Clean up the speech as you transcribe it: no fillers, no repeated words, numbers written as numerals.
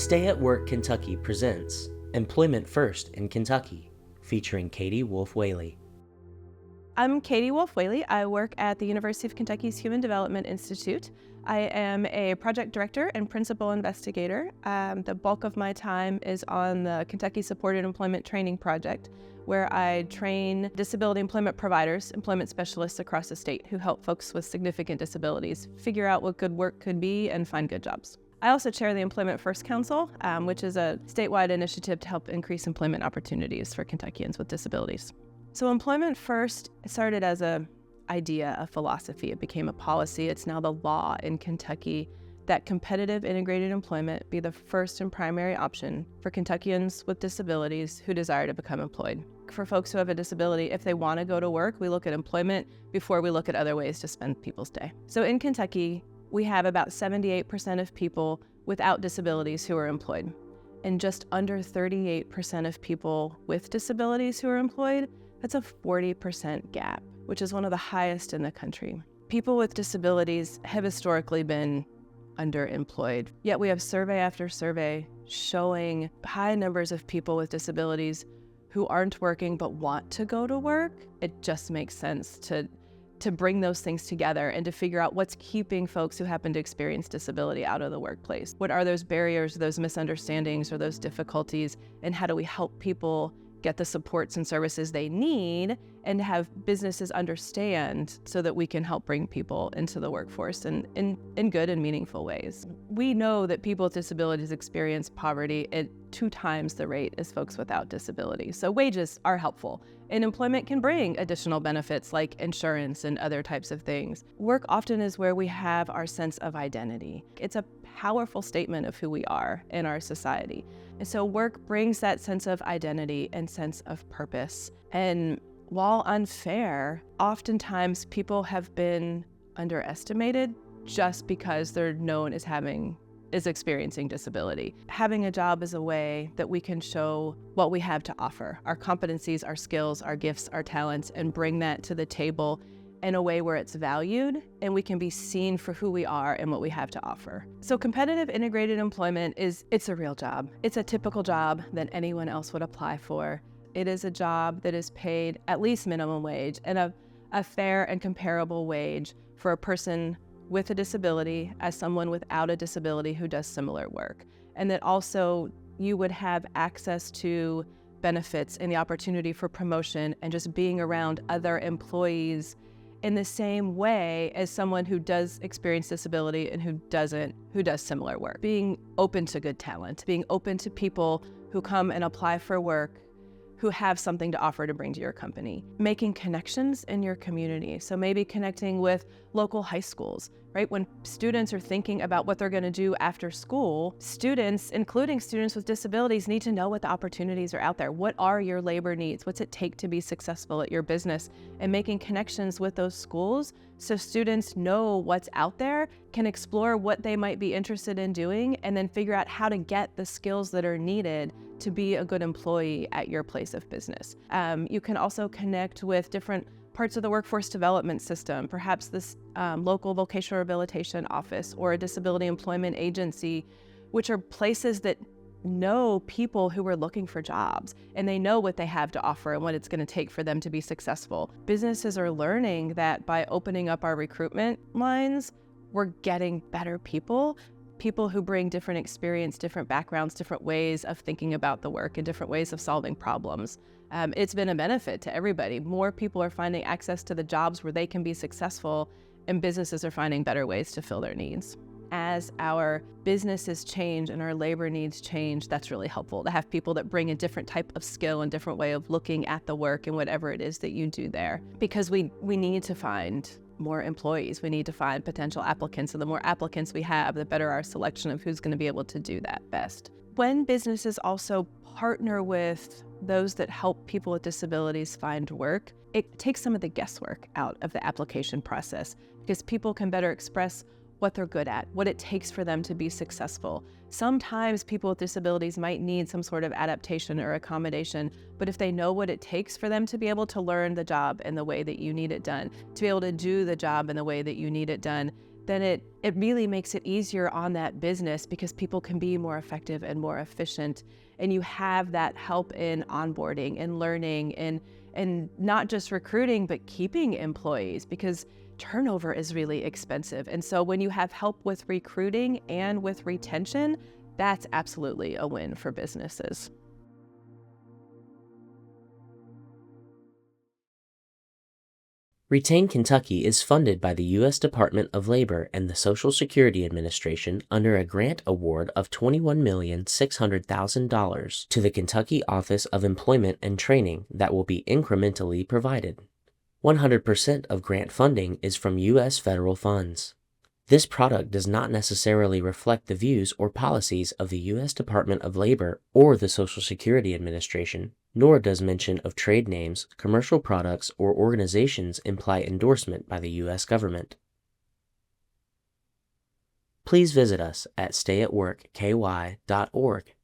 Stay at Work Kentucky presents Employment First in Kentucky, featuring Katie Wolf-Whaley. I'm Katie Wolf-Whaley. I work at the University of Kentucky's Human Development Institute. I am a project director and principal investigator. The bulk of my time is on the Kentucky Supported Employment Training Project, where I train disability employment providers, employment specialists across the state who help folks with significant disabilities figure out what good work could be and find good jobs. I also chair the Employment First Council, which is a statewide initiative to help increase employment opportunities for Kentuckians with disabilities. So Employment First started as an idea, a philosophy. It became a policy. It's now the law in Kentucky that competitive integrated employment be the first and primary option for Kentuckians with disabilities who desire to become employed. For folks who have a disability, if they want to go to work, we look at employment before we look at other ways to spend people's day. So in Kentucky, we have about 78% of people without disabilities who are employed, and just under 38% of people with disabilities who are employed. That's a 40% gap, which is one of the highest in the country. People with disabilities have historically been underemployed, yet we have survey after survey showing high numbers of people with disabilities who aren't working but want to go to work. It just makes sense to bring those things together and to figure out what's keeping folks who happen to experience disability out of the workplace. What are those barriers, those misunderstandings, or those difficulties, and how do we help people get the supports and services they need and have businesses understand so that we can help bring people into the workforce in good and meaningful ways. We know that people with disabilities experience poverty at 2 times the rate as folks without disabilities. So wages are helpful, and employment can bring additional benefits like insurance and other types of things. Work often is where we have our sense of identity. It's a powerful statement of who we are in our society. And so work brings that sense of identity and sense of purpose. And while unfair, oftentimes people have been underestimated just because they're known as experiencing disability. Having a job is a way that we can show what we have to offer, our competencies, our skills, our gifts, our talents, and bring that to the table in a way where it's valued and we can be seen for who we are and what we have to offer. So competitive integrated employment it's a real job. It's a typical job that anyone else would apply for. It is a job that is paid at least minimum wage and a fair and comparable wage for a person with a disability as someone without a disability who does similar work. And that also you would have access to benefits and the opportunity for promotion and just being around other employees in the same way as someone who does experience disability and who does similar work. Being open to good talent, being open to people who come and apply for work who have something to offer to bring to your company. Making connections in your community. So maybe connecting with local high schools, right? When students are thinking about what they're going to do after school, students, including students with disabilities, need to know what the opportunities are out there. What are your labor needs? What's it take to be successful at your business? And making connections with those schools so students know what's out there, can explore what they might be interested in doing, and then figure out how to get the skills that are needed to be a good employee at your place of business. You can also connect with different parts of the workforce development system, perhaps this local vocational rehabilitation office or a disability employment agency, which are places that know people who are looking for jobs and they know what they have to offer and what it's going to take for them to be successful. Businesses are learning that by opening up our recruitment lines, we're getting better people who bring different experience, different backgrounds, different ways of thinking about the work and different ways of solving problems. It's been a benefit to everybody. More people are finding access to the jobs where they can be successful, and businesses are finding better ways to fill their needs. As our businesses change and our labor needs change, that's really helpful to have people that bring a different type of skill and different way of looking at the work and whatever it is that you do there. Because we need to find more employees. We need to find potential applicants, and the more applicants we have, the better our selection of who's going to be able to do that best. When businesses also partner with those that help people with disabilities find work, it takes some of the guesswork out of the application process because people can better express what they're good at, what it takes for them to be successful. Sometimes people with disabilities might need some sort of adaptation or accommodation, but if they know what it takes for them to be able to learn the job in the way that you need it done, to be able to do the job in the way that you need it done, then it really makes it easier on that business because people can be more effective and more efficient. And you have that help in onboarding and learning and not just recruiting, but keeping employees, because turnover is really expensive. And so when you have help with recruiting and with retention, that's absolutely a win for businesses. Retain Kentucky is funded by the U.S. Department of Labor and the Social Security Administration under a grant award of $21,600,000 to the Kentucky Office of Employment and Training that will be incrementally provided. 100% of grant funding is from U.S. federal funds. This product does not necessarily reflect the views or policies of the U.S. Department of Labor or the Social Security Administration, nor does mention of trade names, commercial products, or organizations imply endorsement by the U.S. government. Please visit us at stayatworkky.org